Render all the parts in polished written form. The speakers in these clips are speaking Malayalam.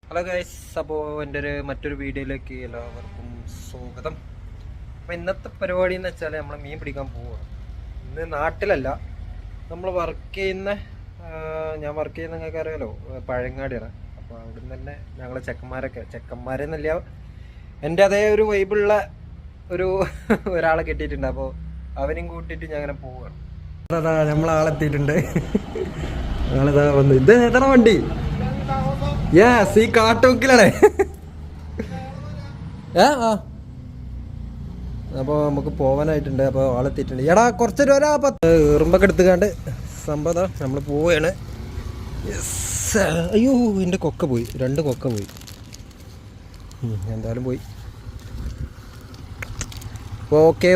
ഹലോ ഗൈസ്, അപ്പോൾ എൻ്റെ മറ്റൊരു വീഡിയോയിലേക്ക് എല്ലാവർക്കും സ്വാഗതം. അപ്പോൾ ഇന്നത്തെ പരിപാടി എന്ന് വെച്ചാൽ നമ്മൾ മീൻ പിടിക്കാൻ പോവുകയാണ്. ഇന്ന് നാട്ടിലല്ല, നമ്മൾ ഞാൻ വർക്ക് ചെയ്യുന്ന നിങ്ങൾക്ക് അറിയാലോ, പഴങ്ങാടിയാണ്. അപ്പോൾ അവിടെ നിന്ന് തന്നെ ഞങ്ങൾ ചെക്കന്മാരെന്നല്ല, എൻ്റെ അതേ ഒരു വൈബുള്ള ഒരാളെ കെട്ടിയിട്ടുണ്ട്. അപ്പോൾ അവനും കൂട്ടിയിട്ട് ഞാൻ അങ്ങനെ പോവുകയാണ്. അതാ നമ്മളാളെത്തിയിട്ടുണ്ട്. ആളിതാ വന്നു. ഇത് എത്ര വണ്ടി? യെസ്, ഈ കാട്ടുമുക്കിലാണേ. അപ്പോൾ നമുക്ക് പോവാനായിട്ടുണ്ട്. അപ്പോൾ ആളെത്തിയിട്ടുണ്ട്. എടാ കുറച്ചൊരു 10 എറുമ്പൊക്കെ എടുത്തുകാണ്ട് സംഭവം നമ്മൾ പോവുകയാണ്. യെസ്. അയ്യോ, എൻ്റെ കൊക്ക പോയി, 2 കൊക്ക പോയി. എന്തായാലും പോയി.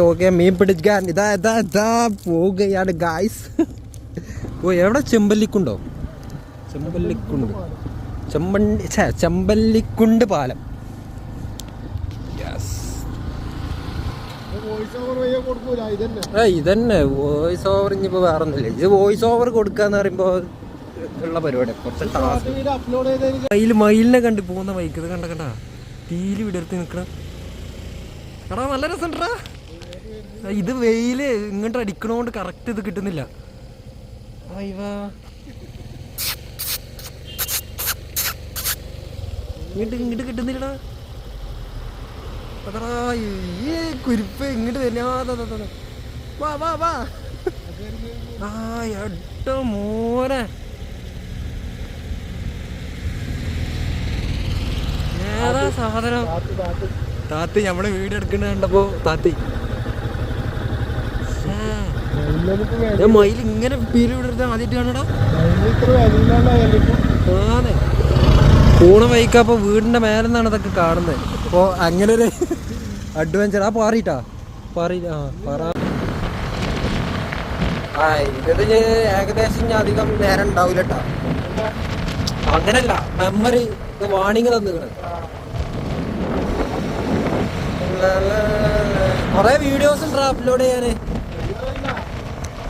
ഓക്കെ മീൻ പിടിക്കാൻ ഇതാ പോവുകയാണ് ഗായ്സ്. ഓ, എവിടെ ചെമ്പല്ലിക്കുണ്ടോ? ചെമ്പല്ലിക്കുണ്ട് പാലം. ഇതന്നെ വോയിസ് ഓവർ. ഇനിയിപ്പോ വേറെ ഒന്നുമില്ല, ഇത് വോയിസ് ഓവർ കൊടുക്കാന്ന് പറയുമ്പോ ഉള്ള പരിപാടി. കുറച്ച് മയിലിനെ കണ്ട് പോകുന്ന ബൈക്ക് ഇത് കണ്ട തീല് വിടർത്തി നിക്കണ എടാ, നല്ല രസണ്ടാ. ഇത് വെയില് ഇങ്ങോട്ട് അടിക്കണോണ്ട് കറക്റ്റ് ഇത് കിട്ടുന്നില്ല. ഇങ്ങോട്ട് കിട്ടുന്നില്ലടാ. അതാ ഈ കുരിപ്പ് ഇങ്ങോട്ട് തന്നെ. വാ എട്ടോ മോനെ, ഏതാ സാധനം? താത്തി നമ്മള് വീഡിയോ എടുക്കണ കണ്ടപ്പോ താത്തി മയിൽ ഇങ്ങനെ പീല് വിടരുത് ആദ്യമായിട്ട് കാണടാ. ആണേ, കൂണ വൈക്കപ്പോ വീടിന്റെ മേലെന്നാണ് ഇതൊക്കെ കാണുന്നത്. അപ്പൊ അങ്ങനെ ഒരു അഡ്വഞ്ചർ. പാറിയിട്ടാ ഇത് ഏകദേശം ഞാൻ അധികം നേരം ഉണ്ടാവില്ല കേട്ടാ. അങ്ങനല്ല, മെമ്മറി വാണിങ് തന്നിക്കണ്. കൊറേ വീഡിയോസ് ഉണ്ട് അപ്ലോഡ്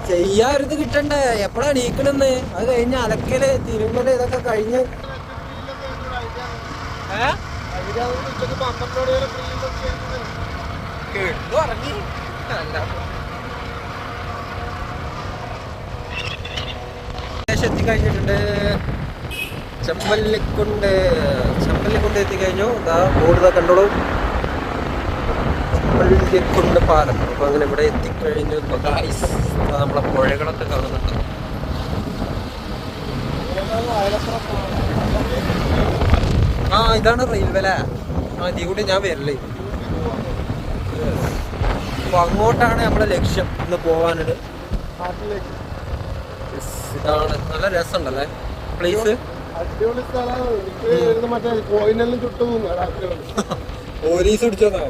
ചെയ്യാറുത് കിട്ടണ്ടേ. എപ്പോഴാ എണീക്കണെന്ന്? അത് കഴിഞ്ഞ് അലക്കല് തിരുമ്പല് ഇതൊക്കെ കഴിഞ്ഞ് എത്തിക്കഴിഞ്ഞിട്ടുണ്ട്. ചെമ്പല്ലിക്കുണ്ട് എത്തിക്കഴിഞ്ഞു. ഇതാ ബോർഡ് കണ്ടോളൂ, ചെമ്പല്ലിക്കുണ്ട് പാലം. അപ്പൊ അങ്ങനെ ഇവിടെ എത്തിക്കഴിഞ്ഞു. നമ്മളെ പുഴകളൊക്കെ കാണുന്നുണ്ട്. ഇതാണ് റെയിൽവേ. ഇതിൽ കൂടി ഞാൻ വരല്. അപ്പൊ അങ്ങോട്ടാണ് നമ്മളെ ലക്ഷ്യം ഇന്ന് പോവാനുണ്ട്. ഇതാണ് നല്ല രസമുണ്ടല്ലേ പ്ലേസ്. പോലീസ് പിടിച്ചോന്നോ?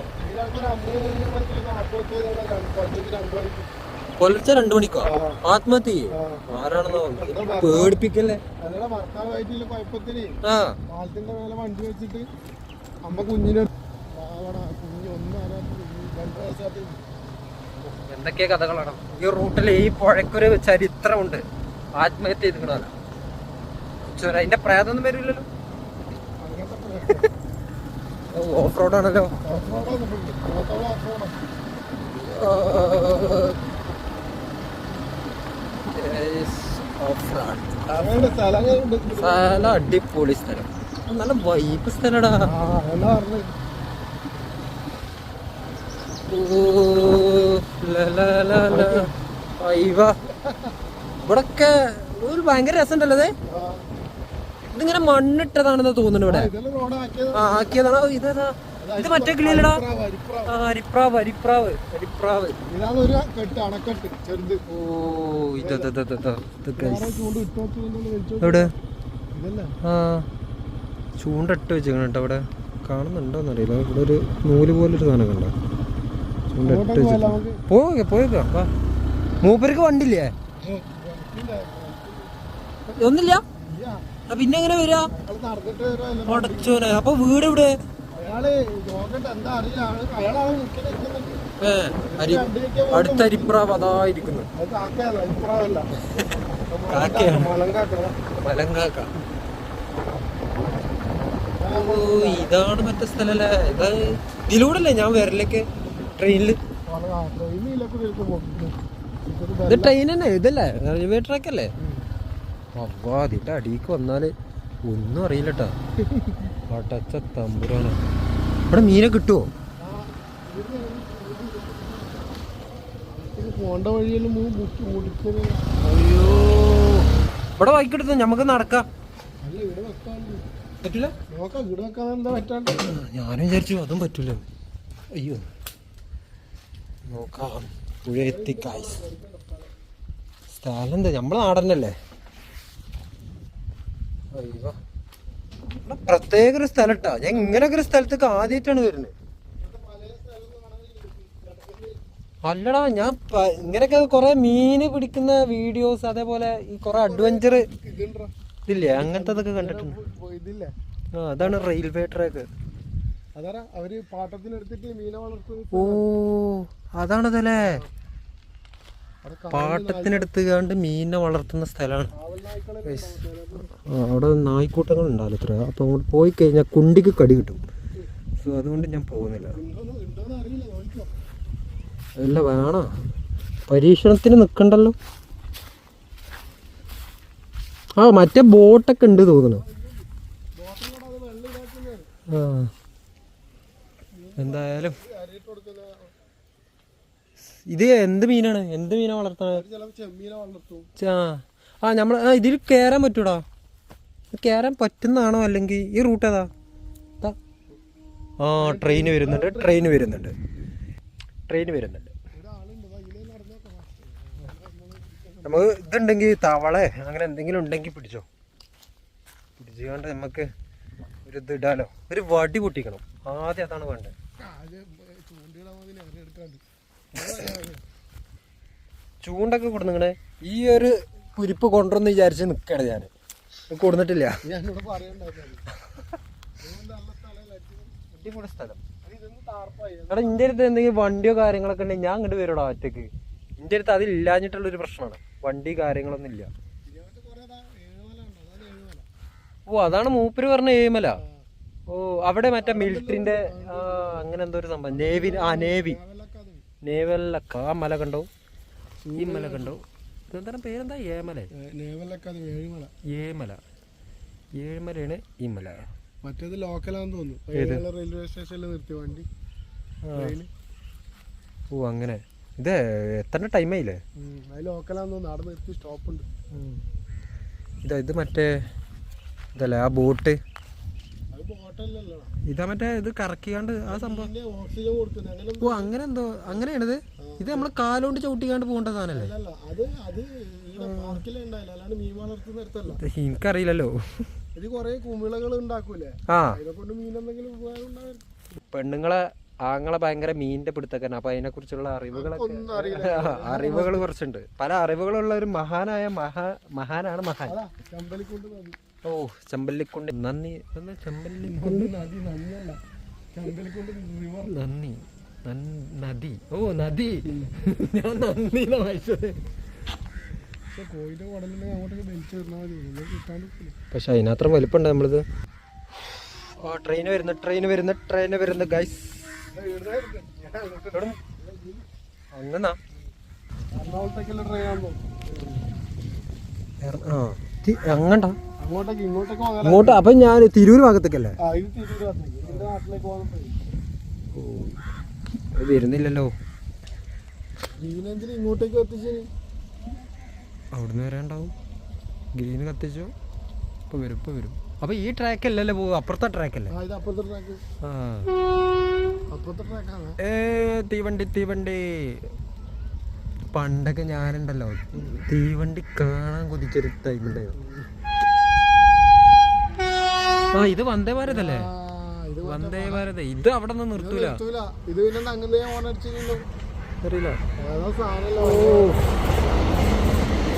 പുലർച്ചെ 2 മണിക്കോ ആത്മഹത്യ? ആരാണെന്നോ പേടിപ്പിക്കല്ലേ. വണ്ടി വെച്ചിട്ട് അമ്മ കുഞ്ഞിനെ എന്തൊക്കെയാ കഥകളാണ് ഈ റൂട്ടിൽ. ഈ പുഴക്കൊരു ചരിത്രമുണ്ട്. ആത്മഹത്യ ചെയ്തിക്കണല്ലോ. അതിന്റെ പ്രേതൊന്നും വരില്ലല്ലോ. ഓഫ് റോഡാണല്ലോ. സ്ഥലം അടിപൊളി സ്ഥലം, നല്ല വൈബ് സ്ഥലടാ. ഇവിടൊക്കെ ഒരു ഭയങ്കര രസമുണ്ടല്ലോ. ഇതിങ്ങനെ മണ്ണിട്ടതാണെന്ന് തോന്നുന്നു. ഇവിടെ ആക്കിയതാണോ? ഇത് മറ്റേ കിളിയല്ലടാ. അരിപ്രാവ്. ഓ, എവിടെ? ചൂണ്ടിട്ട് വെച്ചേക്കണം കേട്ടോ. അവിടെ കാണുന്നുണ്ടോന്നറിയില്ല. ഇവിടെ ഒരു നൂല് പോലൊരു സാധനം കണ്ട. ചൂണ്ടിട്ട് വെച്ചിട്ട് പോയേക്കാം. മൂപ്പർക്ക് വണ്ടില്ലേ? ഒന്നില്ല. പിന്നെ എങ്ങനെ വരാ? അപ്പൊ വീട് ഇവിടെ? അടുത്ത അരിപ്രാവ് അതായിരിക്കുന്നു. മലങ്കാക്ക. ഓ ഇതാണ് മറ്റേ സ്ഥലല്ലേ? ഇത് ഇതിലൂടെ അല്ലേ ഞാൻ വരലേക്ക് ട്രെയിനില്? ഇത് ട്രെയിൻ തന്നെ ഇതല്ലേ? റെയിൽവേ ട്രാക്ക് അല്ലേ? അవ్വാ അതിന്റെ അടിക്ക് വന്നാല് ഒന്നും അറിയില്ല കേട്ടാ. അടച്ച തമ്പുരാണ്. ഇവിടെ മീനെ കിട്ടുവോ? പോണ്ട വഴിയെല്ലാം അയ്യോ ഇവിടെ വായിക്കെടുത്ത് നമുക്ക് നടക്കാം. പറ്റില്ല? ഞാനും വിചാരിച്ചു അതും പറ്റൂല. അയ്യോ നോക്കാം. പുഴ എത്തി കായ്സ്. സ്ഥലം എന്താ നമ്മളെ നാടന്നല്ലേ? അയ്യോ പ്രത്യേക ഒരു സ്ഥലം ഇട്ടാ. ഞാൻ ഇങ്ങനൊക്കെ ഒരു സ്ഥലത്തേക്ക് ആദ്യമായിട്ടാണ് വരുന്നത്. അല്ലടാ ഞാൻ ഇങ്ങനെയൊക്കെ കുറെ മീന് പിടിക്കുന്ന വീഡിയോസ് അതേപോലെ ഈ കുറെ അഡ്വഞ്ചർ ഇതില്ലേ അങ്ങനത്തെ കണ്ടിട്ടുണ്ട്. ആ അതാണ് റെയിൽവേ ട്രാക്ക്. ഓ അതാണതല്ലേ? പാട്ടത്തിനെടുത്തുകാണ്ട് മീനിനെ വളർത്തുന്ന സ്ഥലമാണ്. അവിടെ നായ്ക്കൂട്ടങ്ങൾ ഉണ്ടാവില്ല ഇത്ര. അപ്പൊ അങ്ങോട്ട് പോയി കഴിഞ്ഞാൽ കുണ്ടിക്ക് കടി കിട്ടും. സോ അതുകൊണ്ട് ഞാൻ പോകുന്നില്ല. അല്ല വേണോ പരീക്ഷണത്തിന് നിക്കണ്ടല്ലോ. ആ മറ്റേ ബോട്ടൊക്കെ ഉണ്ട് തോന്നുന്നു. ആ എന്തായാലും ഇത് എന്ത് മീനാണ്? എന്ത് മീനാ വളർത്തണത്? ആ നമ്മൾ ഇതിൽ കയറാൻ പറ്റൂടാ? കയറാൻ പറ്റുന്നതാണോ അല്ലെങ്കിൽ ഈ റൂട്ട് ഏതാ? ആ ട്രെയിൻ വരുന്നുണ്ട്. നമുക്ക് ഇതുണ്ടെങ്കിൽ തവളെ അങ്ങനെ എന്തെങ്കിലും ഉണ്ടെങ്കിൽ പിടിച്ചുകൊണ്ട് നമുക്ക് ഒരു ഇത് ഇടാലോ. ഒരു വടി പൊട്ടിക്കണം ആദ്യം, അതാണ് വേണ്ടത്. ചൂണ്ടൊക്കെ കൊടുന്നിങ്ങനെ ഈ ഒരു കുരിപ്പ് കൊണ്ടുവന്ന് വിചാരിച്ച് നിൽക്കണേ. ഞാൻ കൊടുന്നിട്ടില്ല. അടിപൊളി സ്ഥലം. എടാ ഇന്റെ അടുത്ത് എന്തെങ്കിലും വണ്ടിയോ കാര്യങ്ങളൊക്കെ ഉണ്ടെങ്കിൽ ഞാൻ ഇങ്ങോട്ട് വരൂടാ ഒറ്റക്ക്. ഇന്റെ അടുത്ത് അതില്ലാഞ്ഞിട്ടുള്ളൊരു പ്രശ്നമാണ്. വണ്ടി കാര്യങ്ങളൊന്നും ഇല്ല. ഓ അതാണ് മൂപ്പര് പറഞ്ഞ ഏമല. ഓ അവിടെ മറ്റേ മിലിറ്ററിന്റെ അങ്ങനെ എന്തോ ഒരു സംഭവം. നേവലക്ക. ആ മല കണ്ടോ? ഈ മല കണ്ടോ? ഇതെന്താ പേരെന്താ? ഏഴുമലയാണ് ഈ മല. മറ്റേത് ലോക്കലാന്ന് തോന്നുന്നു. റെയിൽവേ സ്റ്റേഷനിൽ നിർത്തി വണ്ടി. ഓ അങ്ങനെ. ഇത് എത്ര ടൈമായില്ലേ? അത് ലോക്കലാന്ന് തോന്നുന്നു. അവിടെ നിർത്തി സ്റ്റോപ്പ് ഉണ്ട്. ഇത് മറ്റേ ഇതല്ലേ ആ ബോട്ട്? ഇതാ മറ്റേ ഇത് കറക്കിയാണ്ട് ആ സംഭവം. ഓ അങ്ങനെ എന്തോ അങ്ങനെയാണിത്. ഇത് നമ്മള് കാലുകൊണ്ട് ചവിട്ടിക്കാണ്ട് പോകേണ്ട സാധനല്ലേ? എനിക്കറിയില്ലല്ലോ. പെണ്ണുങ്ങളെ ആങ്ങളെ ഭയങ്കര മീനിന്റെ പിടുത്തക്കാരൻ. അപ്പൊ അതിനെ കുറിച്ചുള്ള അറിവുകൾ കുറച്ചുണ്ട്. പല അറിവുകളുള്ള ഒരു മഹാനാണ് മഹാൻ. ഓ ചെമ്പല്ലിക്കുണ്ട്. നന്ദി. നദി. ഓ നദി. ഞാൻ നന്ദി വായിച്ചത്. പക്ഷെ അതിനത്ര വലിപ്പുണ്ട് നമ്മളിത്. ഓ ട്രെയിൻ വരുന്നു ഗൈസ്. അങ്ങനാ അങ്ങണ്ടാ ഇങ്ങോട്ട്. അപ്പൊ ഞാൻ തിരൂർ ഭാഗത്തേക്കല്ലേ? വരുന്നില്ലല്ലോ. അവിടുന്ന് വരാണ്ടാവും. ഗ്രീൻ കത്തിച്ചോ. ഇപ്പൊ വരും. അപ്പൊ ഈ ട്രാക്ക് അല്ലല്ലോ പോകും, അപ്പുറത്തെ ട്രാക്കല്ലേ? തീവണ്ടി. പണ്ടൊക്കെ ഞാനുണ്ടല്ലോ തീവണ്ടി കാണാൻ കൊതിച്ചൊരു ടൈമുണ്ടായിരുന്നു. ആ ഇത് വന്ദേ ഭാരത് അല്ലേ? വന്ദേ ഭാരത്. ഇത് അവിടെ നിന്ന് നിർത്തൂല. അറിയില്ല.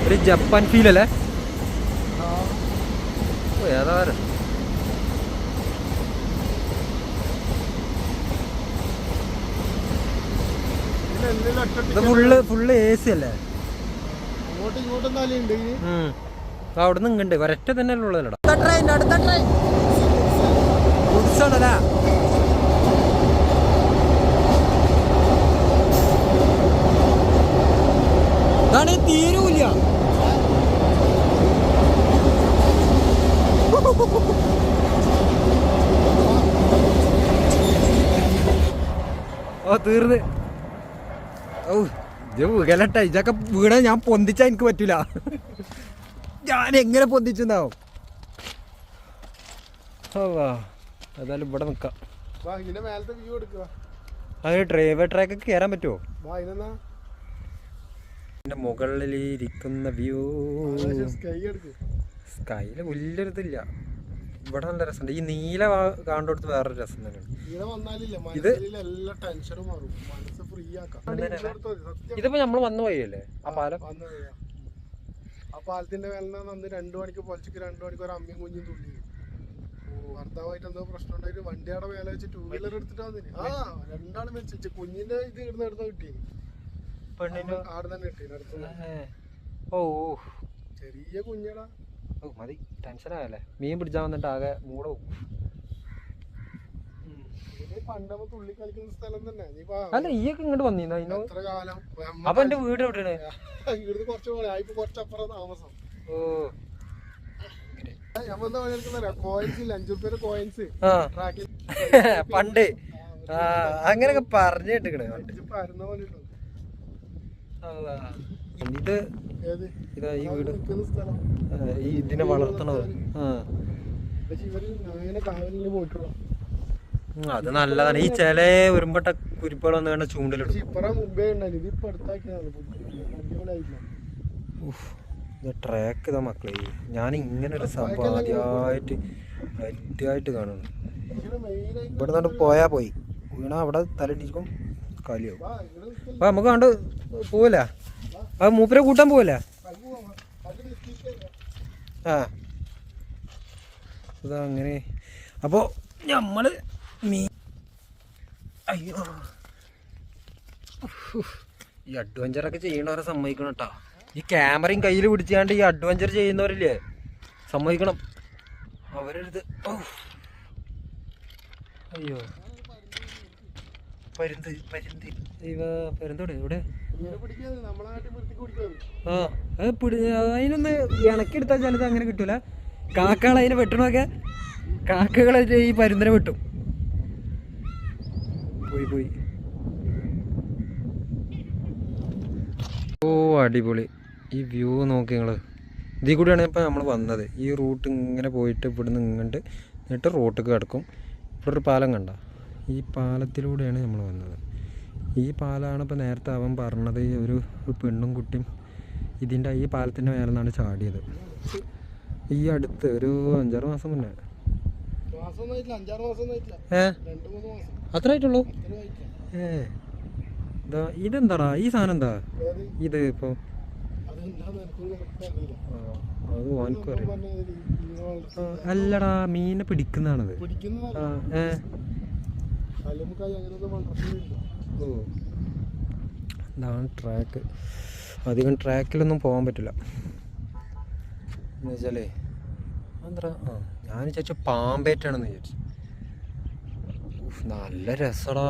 ഒരു ജപ്പാൻ ഫീൽ അല്ലേ? ഏതാ ഫുള്ള് എ സി അല്ലേ? അവിടെ നിന്ന് ഇങ്ങണ്ട് ഒരൊറ്റ തന്നെ ഉള്ളതല്ലടാ. അടുത്ത ട്രെയിൻ രസമുണ്ടല്ലേ? ഇതാണ് തീരൂല്ല. ഓ തീർന്ന്. ഓ ഇത് വീകലട്ട. ഇതൊക്കെ വീണ ഞാൻ പൊന്തിച്ചാ എനിക്ക് പറ്റൂല. ഞാൻ എങ്ങനെ പൊന്തിച്ചുണ്ടാവും? ഏതായാലും ഇവിടെ നിക്കാം. അത് ഡ്രൈവർ ട്രാക്കൊക്കെ കയറാൻ പറ്റുമോ? എന്റെ മുകളിൽ ഇരിക്കുന്ന വ്യൂ സ്കൈയില് വലിയൊരിതില്ല. ഇവിടെ നല്ല രസമുണ്ട്. ഈ നീല കാണുന്നിടത്ത് വേറൊരു രസം തന്നെയാണ്. ഇതിപ്പോ നമ്മള് വന്നു പോയല്ലേ ആ പാലം? ആ പാലത്തിന്റെ മേലെ വന്ന് 2 മണിക്ക് പൊലച്ചക്ക് 2 മണിക്ക് ഒരു അമ്മയും കുഞ്ഞും തുള്ളി. ഭർത്താവായിട്ട് എന്തോ പ്രശ്നം ഉണ്ടായിട്ട് വണ്ടിയുടെ മേലെ വെച്ച് 2 വീലർ എടുത്തിട്ട് വന്നിന്. ആ 2 ആള് മരിച്ചു. കുഞ്ഞിന്റെ ഇത് ഇടുന്ന കിട്ടി. പെണ്ണിന്റെ ആട് തന്നെ കിട്ടി അടുത്ത്. ഓ ചെറിയ കുഞ്ഞടാ. ഓ മതി, ടെൻഷനാകല്ലേ. മീൻ പിടിച്ചാൽ വന്നിട്ട് ആകെ മൂടോ. പണ്ടപ്പോ തുള്ളി കളിക്കുന്ന സ്ഥലം തന്നെ. അല്ല ഈയൊക്കെ ഇങ്ങോട്ട് വന്നിരുന്നു അതിനോ? എത്ര കാലം. അപ്പൊ എന്റെ വീട് എവിടെയാണ്? ഇവിടുന്ന് കുറച്ച് കുറച്ചപ്പുറം താമസം. ഓ ഞമ്മന്താ പണിയെടുക്കുന്ന കോയിൻസ് ഇല്ല, 5 രൂപ കോയിൻസ് പണ്ട്. അങ്ങനെയൊക്കെ പറഞ്ഞു കേട്ടിക്കണേ. ഇത് ഇതാ ഈ വീട്, ഈ ഇതിനെ വളർത്തണത്. അത് നല്ലതാണ്. ഈ ചില ഉരുമ്പട്ട കുരിപ്പുകൾ വന്ന് കണ്ട ചൂണ്ടിലിടും. ട്രാക്ക് ഇതാ മക്കളെ. ഞാൻ ഇങ്ങനെ ഒരു സംഭവം ആദ്യമായിട്ട് കാണുന്നു. ഇവിടെ നിന്നോട്ട് പോയാ പോയി വീണാ അവിടെ തലയിടിക്കും, കാലിയാവും. അപ്പൊ നമുക്ക് കണ്ട് പോവില്ല. അത് മൂപ്പരെ കൂട്ടാൻ പോവില്ല. ആ ഇതാ അങ്ങനെ. അപ്പോ നമ്മള് അയ്യോ ഈ അഡ്വഞ്ചറൊക്കെ ചെയ്യണവരെ സമ്മതിക്കണം കേട്ടോ. ഈ ക്യാമറയും കയ്യിൽ പിടിച്ചാണ്ട് ഈ അഡ്വഞ്ചർ ചെയ്യുന്നവരില്ലേ, സമ്മതിക്കണം. അവരടുത്ത് അയ്യോ പരുന്തോടെ ഇവിടെ അതിനൊന്ന് ഇണക്കിയെടുത്താൽ ചിലത് അങ്ങനെ കിട്ടൂല. കാക്കകൾ അതിനെ വെട്ടണമൊക്കെ, കാക്കകൾ ഈ പരുന്തിനെ വെട്ടും. പോയി ഓ അടിപൊളി. ഈ വ്യൂ നോക്കി നിങ്ങൾ. ഇതിൽ കൂടിയാണ് ഇപ്പോൾ നമ്മൾ വന്നത്. ഈ റൂട്ട് ഇങ്ങനെ പോയിട്ട് ഇവിടുന്ന് ഇങ്ങോട്ട് എന്നിട്ട് റോട്ടിൽ കിടക്കും. ഇവിടെ ഒരു പാലം കണ്ട, ഈ പാലത്തിലൂടെയാണ് നമ്മൾ വന്നത്. ഈ പാലമാണ് ഇപ്പോൾ നേരത്തെ അവൻ പറഞ്ഞത്. ഒരു പെണ്ണും കുട്ടിയും ഇതിൻ്റെ ഈ പാലത്തിൻ്റെ മേലെ നിന്നാണ് ചാടിയത്. ഈ അടുത്ത് ഒരു 5-6 മാസം മുന്നേ. അത്ര ആയിട്ടുള്ളൂ. ഇതെന്താടാ ഈ സാധനം? എന്താ ഇത് ഇപ്പൊ? അത് ഓനക്കും അറിയാം. അല്ലടാ, മീനെ പിടിക്കുന്നതാണത്. ഓ ഇതാണ് ട്രാക്ക്. അധികം ട്രാക്കിലൊന്നും പോകാൻ പറ്റില്ല എന്ന് വെച്ചാലേ. എന്താ ഞാൻ വിചാരിച്ചു പാമ്പേറ്റാണെന്ന് വിചാരിച്ചു. നല്ല രസടാ.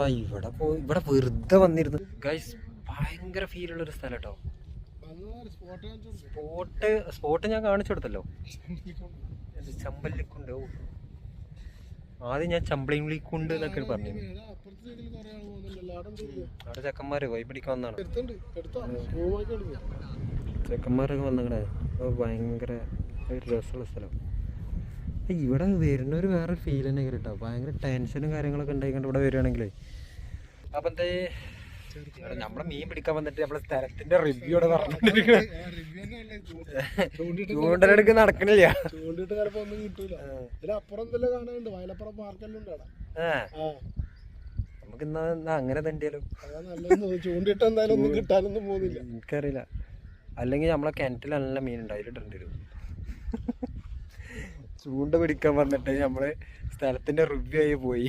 ഇവിടെ വെറുതെ വന്നിരുന്നു ഗൈസ്. ഭയങ്കര ഫീലുള്ളൊരു സ്ഥലം കേട്ടോ. സ്പോട്ട് ഞാൻ കാണിച്ചു കൊടുത്തല്ലോ. ചമ്പല്ലിക്കുണ്ട്. ഓ ആദ്യം ഞാൻ ചമ്പളിക്കുണ്ട് എന്നൊക്കെ പറഞ്ഞു. അവിടെ ചെക്കന്മാര് വൈ പിടിക്കാൻ വന്നാണ്. ചെക്കന്മാരൊക്കെ വന്നങ്ങടെ. ഭയങ്കര ഒരു രസമുള്ള സ്ഥലം. ഇവിടെ വരുന്നൊരു വേറെ ഫീൽ തന്നെ കേട്ടോ. ഭയങ്കര ടെൻഷനും കാര്യങ്ങളൊക്കെ ഉണ്ടായിക്കൊണ്ട് ഇവിടെ വരികയാണെങ്കിലേ. അപ്പം എന്തേ നമ്മളെ മീൻ പിടിക്കാൻ വന്നിട്ട് നമ്മളെ സ്ഥലത്തിന്റെ റിവ്യൂ ഇവിടെ പറഞ്ഞിട്ടിരിക്കുന്നത്. ചൂണ്ടലെടുക്ക് നടക്കണില്ല. നമുക്ക് ഇന്നാ അങ്ങനെ തണ്ടിയാലോ? എനിക്കറിയില്ല. അല്ലെങ്കിൽ നമ്മളെ കിണറ്റിൽ നല്ല മീൻ ഉണ്ട്, അതിലിടേണ്ടി വരും. ചൂണ്ട പിടിക്കാൻ വന്നിട്ട് നമ്മള് സ്ഥലത്തിന്റെ റിവ്യൂ ആയി പോയി.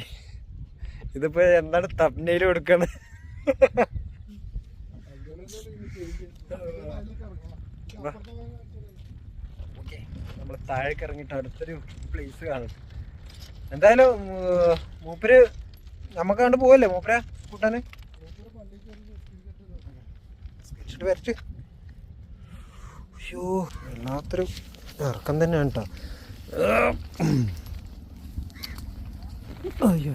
ഇതിപ്പോ എന്താണ് തബ്നയിൽ കൊടുക്കണത്? നമ്മള് താഴേക്ക് ഇറങ്ങിയിട്ട് അടുത്തൊരു പ്ലേസ് കാണും. എന്തായാലും മൂപ്പര് നമുക്ക് കണ്ട് പോവല്ലേ മൂപ്പര കൂട്ടാന് വരച്ച്. അയ്യോ വല്ലാത്തൊരു ഇറക്കം തന്നെയാണ് കേട്ടോ. അയ്യോ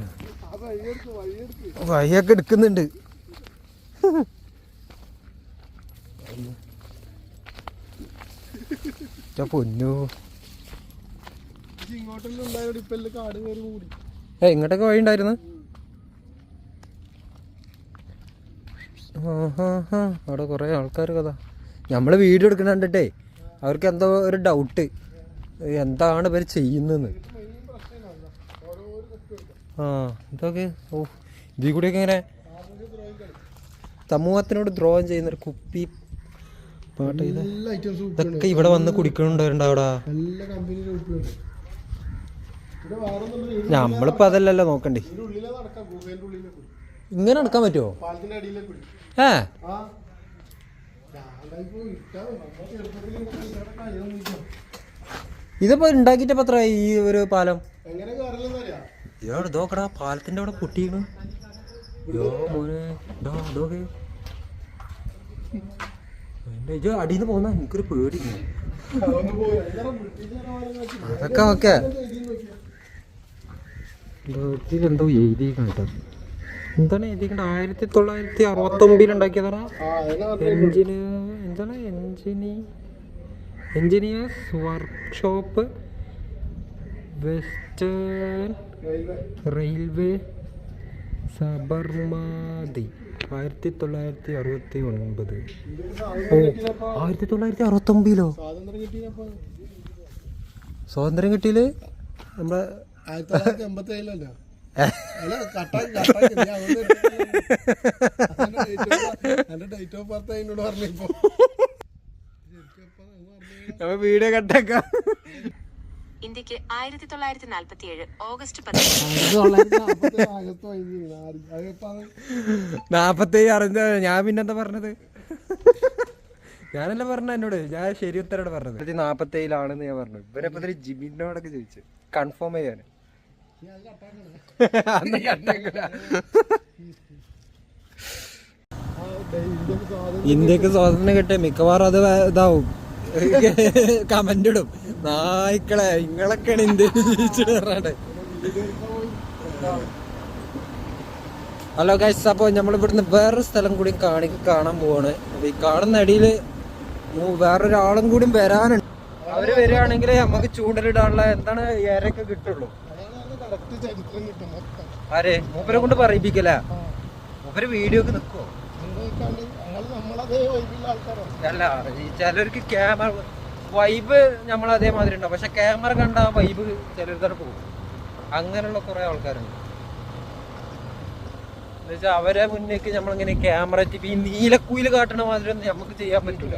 വഴിയൊക്കെ എടുക്കുന്നുണ്ട്. പൊന്നു ഇങ്ങോട്ടൊക്കെ വഴി ഉണ്ടായിരുന്നു. അവിടെ കുറെ ആൾക്കാർ കഥ നമ്മള് വീഡിയോ എടുക്കണ കണ്ടിട്ടേ അവർക്ക് എന്തോ ഒരു ഡൗട്ട് എന്താണ് ഇവർ ചെയ്യുന്നതെന്ന്. ആ ഇതൊക്കെ ഓ ഇതിൽ കൂടെയൊക്കെ ഇങ്ങനെ സമൂഹത്തിനോട് ദ്രോഹം ചെയ്യുന്ന ഒരു കുപ്പി പാട്ട് ഇതൊക്കെ ഇവിടെ വന്ന് കുടിക്കണുണ്ടായിരുന്നു അവിടെ. നമ്മളിപ്പോ അതല്ലല്ലോ നോക്കണ്ടേ. ഇങ്ങനെ നടക്കാൻ പറ്റുമോ? ഇതിപ്പോ ഉണ്ടാക്കിട്ടപ്പോ എത്ര ഈ ഒരു പാലം ഇതോക്കടാ പാലത്തിന്റെ അവിടെ പൊട്ടിയാണ്. ഇത് അടിയിൽ പോന്ന എനിക്കൊരു പേടി. അതൊക്കെ ഓക്കെ എന്തോ എഴുതിയിരിക്കണം കേട്ടോ. എന്താണ് എഴുതിക്കണ്ട 1969 ഉണ്ടാക്കിയതാ. എന്താണ് engineers workshop western railway Sabarmati 1969. ഓ 1969 സ്വാതന്ത്ര്യം കിട്ടിയില് നമ്മളെ 1987 വീഡിയോ കട്ടാക്കാം. ഇന്ത്യക്ക് 1947 ഓഗസ്റ്റ് 47 അറിഞ്ഞ ഞാൻ പിന്നെന്താ പറഞ്ഞത്? ഞാനല്ല പറഞ്ഞ എന്നോട്, ഞാൻ ശരി ഉത്തരോട് പറഞ്ഞത് 1947 ഞാൻ പറഞ്ഞു. ഇവരെപ്പോ ജിബിനോടൊക്കെ ചോദിച്ചു കൺഫേം ചെയ്യാന്. ഇന്ത്യക്ക് സ്വാതന്ത്ര്യം കിട്ടിയ മിക്കവാറും അത് ഇതാവും, കമന്റ് ഇടും നായ്ക്കളെ ഇങ്ങളൊക്കെയാണ് ഇന്ത്യ ജീവിച്ചിട്ട് പറഞ്ഞാണ്ട്. ഹലോ ഗൈസ്, അപ്പോൾ നമ്മളിവിടുന്ന് വേറൊരു സ്ഥലം കൂടി കാണാൻ പോവാണ്. അപ്പൊ ഈ കാണുന്ന അടിയില് വേറൊരാളും കൂടി വരാനുണ്ട്. അവര് വരികയാണെങ്കിൽ നമുക്ക് ചൂണ്ടലിടാനുള്ള എന്താണ് ഇരയൊക്കെ കിട്ടുള്ളൂ. ആരെ മൂപ്പരെ കൊണ്ട് പറയിപ്പിക്കല? മൂപ്പര് വീഡിയോക്ക് നിക്കുവോ? അല്ല, ഈ ചിലർക്ക് ക്യാമറ വൈബ് നമ്മളതേമാതിരി ഉണ്ടാവും, പക്ഷെ ക്യാമറ കണ്ട ആ വൈബ് ചിലർക്കാണ് പോകും. അങ്ങനെയുള്ള കുറെ ആൾക്കാരുണ്ട്. എന്നുവെച്ചാൽ അവരെ മുന്നേക്ക് നമ്മളിങ്ങനെ ക്യാമറ ഈ നീലക്കുയില് കാട്ടണ മാതിരി ഒന്നും നമുക്ക് ചെയ്യാൻ പറ്റൂല.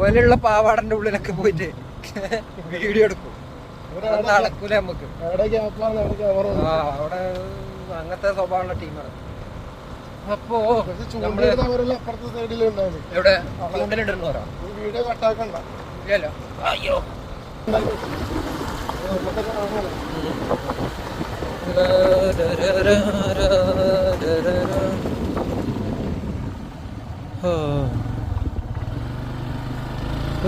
ഓലുള്ള പാവാടന്റെ ഉള്ളിലൊക്കെ പോയിട്ട് വീഡിയോ എടുക്കും. നടക്കൂല നമുക്ക്. അവിടെ അങ്ങനത്തെ സ്വഭാവമുള്ള ടീമാണ്. അപ്പോ എവിടെ ചൂണ്ടലിടണോ? ഇല്ലല്ലോ. അയ്യോ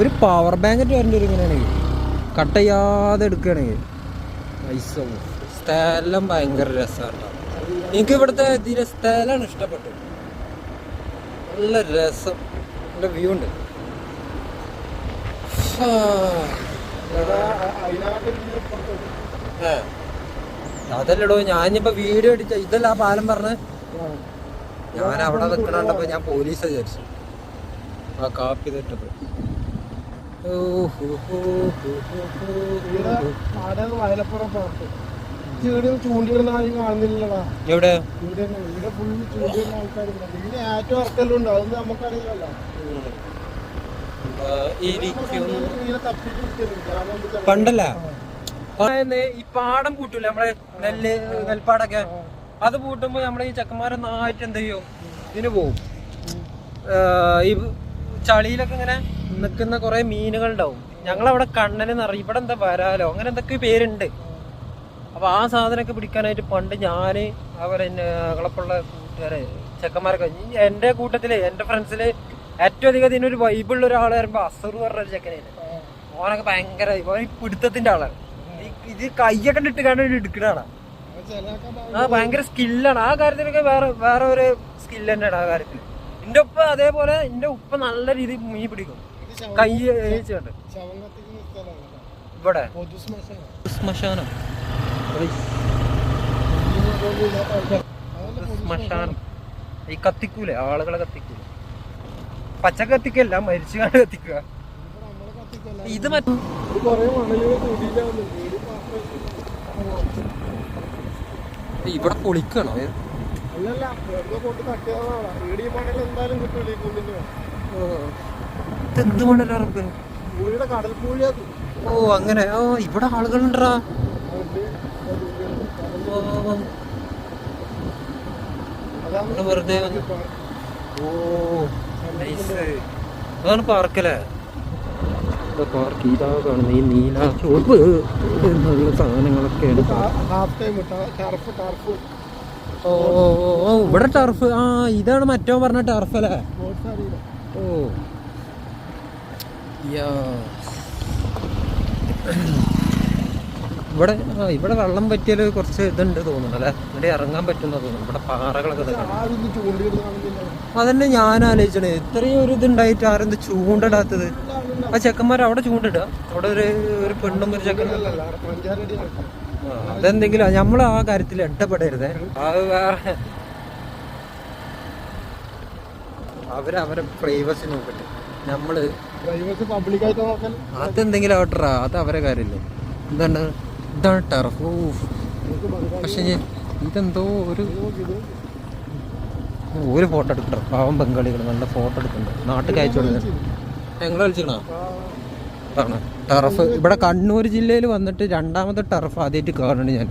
ഒരു പവർ ബാങ്ക് വരേണ്ടി വരും ഇങ്ങനെയാണെങ്കിൽ, കട്ട് ചെയ്യാതെ എടുക്കുകയാണെങ്കിൽ. സ്ഥലം ഭയങ്കര രസമാണ്. എനിക്ക് ഇവിടുത്തെ ഇതിലെ സ്ഥലമാണ് ഇഷ്ടപ്പെട്ടത്. നല്ല രസം, നല്ല വ്യൂ ഉണ്ട്. അതല്ലടോ, ഞാനിപ്പോ വീഡിയോ അടിച്ച ഇതല്ല ആ പാലം പറഞ്ഞ. ഞാൻ അവിടെ നിൽക്കണണ്ടപ്പോ ഞാൻ പോലീസ് വിചാരിച്ചു. ആ കാപ്പി തെറ്റപ്പോ ചൂണ്ടിടുന്ന ആരും കാണുന്നില്ലടാ. എവിടെ? ഇവിടെ ഫുൾ ചൂണ്ടിടുന്ന ആൾക്കാരുണ്ട്. പിന്നെ ഏറ്റവും ഇറക്കലുണ്ട്, അതൊന്നും നമുക്കറിയില്ലല്ലോ. പണ്ടല്ല ഈ പാടം പൂട്ടൂല നമ്മളെ നെൽപ്പാടൊക്കെ, അത് പൂട്ടുമ്പോ നമ്മളെ ഈ ചെക്കന്മാരൊന്നായിട്ട് എന്ത് ചെയ്യും, ഇതിന് പോവും. ഈ ചളിയിലൊക്കെ ഇങ്ങനെ നിൽക്കുന്ന കുറെ മീനുകൾ ഉണ്ടാവും. ഞങ്ങളവിടെ കണ്ണനെന്ന് അറിയും, ഇവിടെ എന്താ വരാലോ അങ്ങനെ എന്തൊക്കെ പേരുണ്ട്. അപ്പോൾ ആ സാധനമൊക്കെ പിടിക്കാനായിട്ട് പണ്ട് ഞാൻ ഞങ്ങളെപ്പോഴുള്ള കൂട്ടുകാരെ ചെക്കന്മാരൊക്കെ എൻ്റെ കൂട്ടത്തിൽ എൻ്റെ ഫ്രണ്ട്സിൽ ഏറ്റവും അധികം ഇതിനൊരു വൈബിളുള്ള ഒരാൾ വരുമ്പോൾ അസർ പറഞ്ഞൊരു ചെക്കനായിരുന്നു. ഓനൊക്കെ ഭയങ്കര ഈ പിടുത്തത്തിൻ്റെ ആളാണ്. ഇത് കയ്യൊക്കെ ഇട്ട് കാണാൻ എടുക്കണതാണ്. ആ ഭയങ്കര സ്കില്ലാണ് ആ കാര്യത്തിലൊക്കെ. വേറെ ഒരു സ്കില്ല് തന്നെയാണ് ആ കാര്യത്തിൽ. എൻ്റെ ഉപ്പ അതേപോലെ എൻ്റെ ഉപ്പ നല്ല രീതിയിൽ മീൻ പിടിക്കും. കൈ ഏച്ചുണ്ട് ഇവിടെ ശ്മശാനം. ശ്മശാനം ഈ കത്തിക്കൂലേ, ആളുകളെ കത്തിക്കൂല. പച്ച കത്തിക്കല്ല, മരിച്ചു കാണ്ട് കത്തിക്കുക. ഇത് ഇവിടെ പൊളിക്കണോ? എന്ത് മണലറപ്പ്? ഓ അങ്ങനെ. ഓ ഇവിടെ ആളുകളുണ്ടാ. വെറുതെ ഓ അതാണ് പാർക്കല്ലേ? പാർക്ക് ഇതാ കാണുന്നത് ഈ നീല ചുവപ്പ് എന്നുള്ള സാധനങ്ങളൊക്കെയാണ്. ഓ ഓ ഇവിടെ ടർഫ്. ആ ഇതാണ് മറ്റോ പറഞ്ഞ ടർഫ് അല്ലേ? ഓ ഇവിടെ ഇവിടെ വെള്ളം പറ്റിയാൽ കുറച്ച് ഇതുണ്ട് തോന്നുന്നു അല്ലേ? ഇവിടെ ഇറങ്ങാൻ പറ്റുന്ന തോന്നുന്നു. ഇവിടെ പാറകളൊക്കെ അതന്നെ ഞാൻ ആലോചിച്ചത്. ഇത്രയും ഒരു ഇതുണ്ടായിട്ട് ആരെന്ത് ചൂണ്ടിടാത്തത്? ആ ചെക്കന്മാർ അവിടെ ചൂണ്ടിടുക. അവിടെ ഒരു പെണ്ണും ഒരു ചെക്കനും. അതെന്തെങ്കിലും നമ്മൾ ആ കാര്യത്തിൽ ഇടപെടരുതേ. അത് വേറെ അവരെ പ്രൈവസി നോക്കട്ടെ. നമ്മള് അതെന്തെങ്കിലും ആവട്ടെ, അത് അവരെ കാര്യമില്ലേ. ഇതാണ് ടർഫ്. പക്ഷെ ഇതെന്തോ ഒരു ഫോട്ടോ എടുക്കട്ടോ. പാവം ബംഗാളികൾ നല്ല ഫോട്ടോ എടുക്കുന്നുണ്ട്. നാട്ടിൽ അയച്ചു കൊടുക്കുന്നുണ്ട്. ഞങ്ങൾ കളിച്ചിക്കണോ? അതാണ് ടർഫ്. ഇവിടെ കണ്ണൂർ ജില്ലയിൽ വന്നിട്ട് രണ്ടാമത്തെ ടർഫ് ആദ്യമായിട്ട് കാണുന്നുണ്ട് ഞാൻ.